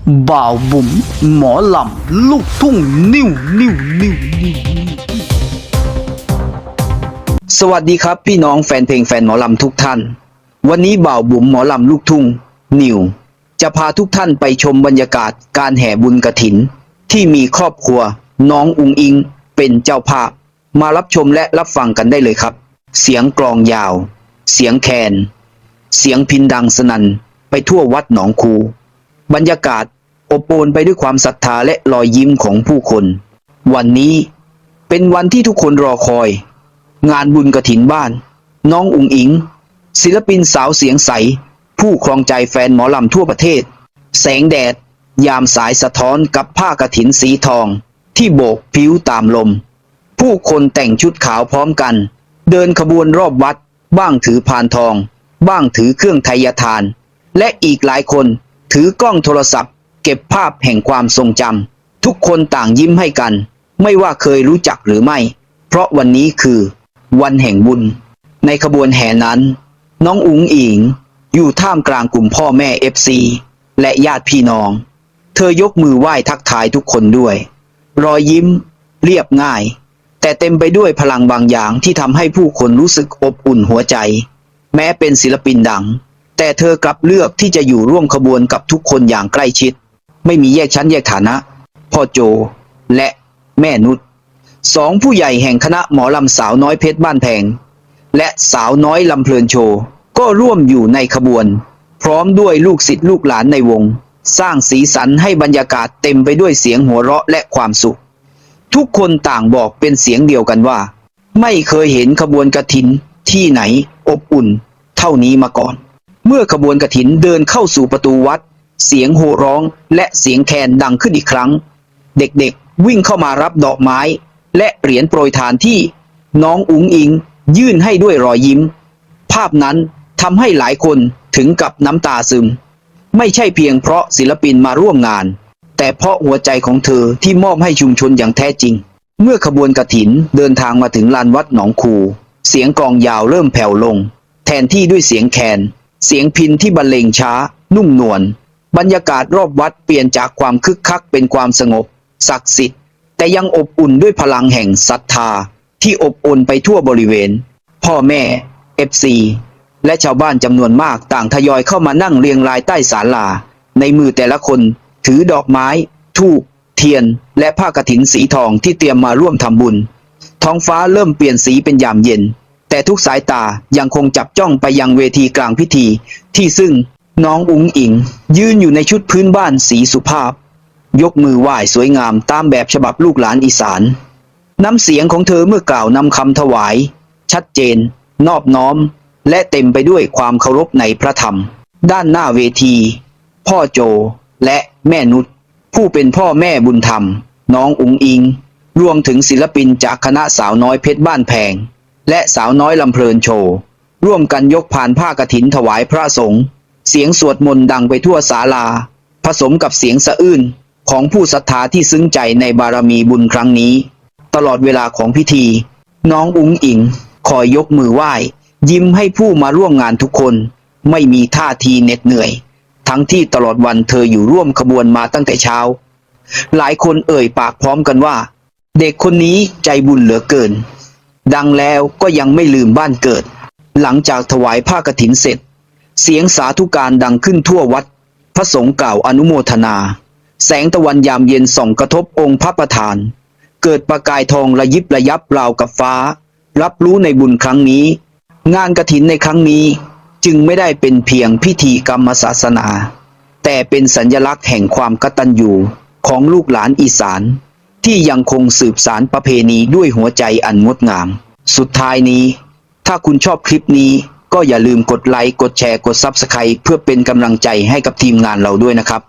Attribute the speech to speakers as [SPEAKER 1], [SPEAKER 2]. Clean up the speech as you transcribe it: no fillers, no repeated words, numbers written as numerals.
[SPEAKER 1] บ่าวบุ๋มหมอลำลูกทุ่งนิ้วสวัสดีครับพี่น้องแฟนเพลงแฟนหมอลำทุกท่านวันนี้บ่าวบุ๋มหมอลำลูกทุ่งนิวจะพาทุกท่านไปชมบรรยากาศการแห่บุญกฐินที่มีครอบครัวน้องอุ๋งอิงเป็นเจ้าภาพมารับชมและรับฟังกันได้เลยครับเสียงกลองยาวเสียงแคนเสียงพิณดังสนั่นไปทั่ววัดหนองคูบรรยากาศอบอวลไปด้วยความศรัทธาและรอยยิ้มของผู้คนวันนี้เป็นวันที่ทุกคนรอคอยงานบุญกฐินบ้านน้องอุ๋งอิงศิลปินสาวเสียงใสผู้ครองใจแฟนหมอลำทั่วประเทศแสงแดดยามสายสะท้อนกับผ้ากฐินสีทองที่โบกผิวตามลมผู้คนแต่งชุดขาวพร้อมกันเดินขบวนรอบวัดบ้างถือพานทองบ้างถือเครื่องไทยทานและอีกหลายคนถือกล้องโทรศัพท์เก็บภาพแห่งความทรงจำทุกคนต่างยิ้มให้กันไม่ว่าเคยรู้จักหรือไม่เพราะวันนี้คือวันแห่งบุญในขบวนแห่นั้นน้องอุ๋งอิงอยู่ท่ามกลางกลุ่มพ่อแม่FCและญาติพี่น้องเธอยกมือไหว้ทักทายทุกคนด้วยรอยยิ้มเรียบง่ายแต่เต็มไปด้วยพลังบางอย่างที่ทำให้ผู้คนรู้สึกอบอุ่นหัวใจแม้เป็นศิลปินดังแต่เธอกลับเลือกที่จะอยู่ร่วมขบวนกับทุกคนอย่างใกล้ชิดไม่มีแยกชั้นแยกฐานะพ่อโจและแม่นุชสองผู้ใหญ่แห่งคณะหมอลำสาวน้อยเพชรบ้านแพงและสาวน้อยลำเพลินโชว์ก็ร่วมอยู่ในขบวนพร้อมด้วยลูกศิษย์ลูกหลานในวงสร้างสีสันให้บรรยากาศเต็มไปด้วยเสียงหัวเราะและความสุขทุกคนต่างบอกเป็นเสียงเดียวกันว่าไม่เคยเห็นขบวนกฐินที่ไหนอบอุ่นเท่านี้มาก่อนเมื่อขบวนกฐินเดินเข้าสู่ประตูวัดเสียงโห่ร้องและเสียงแคนดังขึ้นอีกครั้งเด็กๆวิ่งเข้ามารับดอกไม้และเหรียญโปรยทานที่น้องอุ๋งอิงยื่นให้ด้วยรอยยิ้มภาพนั้นทำให้หลายคนถึงกับน้ำตาซึมไม่ใช่เพียงเพราะศิลปินมาร่วมงานแต่เพราะหัวใจของเธอที่มอบให้ชุมชนอย่างแท้จริงเมื่อขบวนกฐินเดินทางมาถึงลานวัดหนองคูเสียงกลองยาวเริ่มแผ่วลงแทนที่ด้วยเสียงแคนเสียงพิณที่บรรเลงช้านุ่มนวลบรรยากาศรอบวัดเปลี่ยนจากความคึกคักเป็นความสงบศักดิ์สิทธิ์แต่ยังอบอุ่นด้วยพลังแห่งศรัทธาที่อบอุ่นไปทั่วบริเวณพ่อแม่ FC และชาวบ้านจำนวนมากต่างทยอยเข้ามานั่งเรียงรายใต้ศาลาในมือแต่ละคนถือดอกไม้ธูปเทียนและผ้ากฐินสีทองที่เตรียมมาร่วมทำบุญท้องฟ้าเริ่มเปลี่ยนสีเป็นยามเย็นแต่ทุกสายตายังคงจับจ้องไปยังเวทีกลางพิธีที่ซึ่งน้องอุ๋งอิงยืนอยู่ในชุดพื้นบ้านสีสุภาพยกมือไหว้สวยงามตามแบบฉบับลูกหลานอีสานน้ำเสียงของเธอเมื่อกล่าวนำคำถวายชัดเจนนอบน้อมและเต็มไปด้วยความเคารพในพระธรรมด้านหน้าเวทีพ่อโจและแม่นุชผู้เป็นพ่อแม่บุญธรรมน้องอุ๋งอิงรวมถึงศิลปินจากคณะสาวน้อยเพชรบ้านแพงและสาวน้อยลำเพลินโชว์ร่วมกันยกพานผ้ากฐินถวายพระสงฆ์เสียงสวดมนต์ดังไปทั่วศาลาผสมกับเสียงสะอื้นของผู้ศรัทธาที่ซึ้งใจในบารมีบุญครั้งนี้ตลอดเวลาของพิธีน้องอุ๋งอิงคอยยกมือไหว้ยิ้มให้ผู้มาร่วมงานทุกคนไม่มีท่าทีเหน็ดเหนื่อยทั้งที่ตลอดวันเธออยู่ร่วมขบวนมาตั้งแต่เช้าหลายคนเอ่ยปากพร้อมกันว่าเด็กคนนี้ใจบุญเหลือเกินดังแล้วก็ยังไม่ลืมบ้านเกิดหลังจากถวายผ้ากฐินเสร็จเสียงสาธุการดังขึ้นทั่ววัดพระสงฆ์กล่าวอนุโมทนาแสงตะวันยามเย็นส่องกระทบองค์พระประธานเกิดประกายทองระยิบระยับราวกับฟ้ารับรู้ในบุญครั้งนี้งานกฐินในครั้งนี้จึงไม่ได้เป็นเพียงพิธีกรรมศาสนาแต่เป็นสัญลักษณ์แห่งความกตัญญูของลูกหลานอีสานที่ยังคงสืบสานประเพณีด้วยหัวใจอันงดงามสุดท้ายนี้ถ้าคุณชอบคลิปนี้ก็อย่าลืมกดไลค์กดแชร์กด Subscribe เพื่อเป็นกำลังใจให้กับทีมงานเราด้วยนะครับ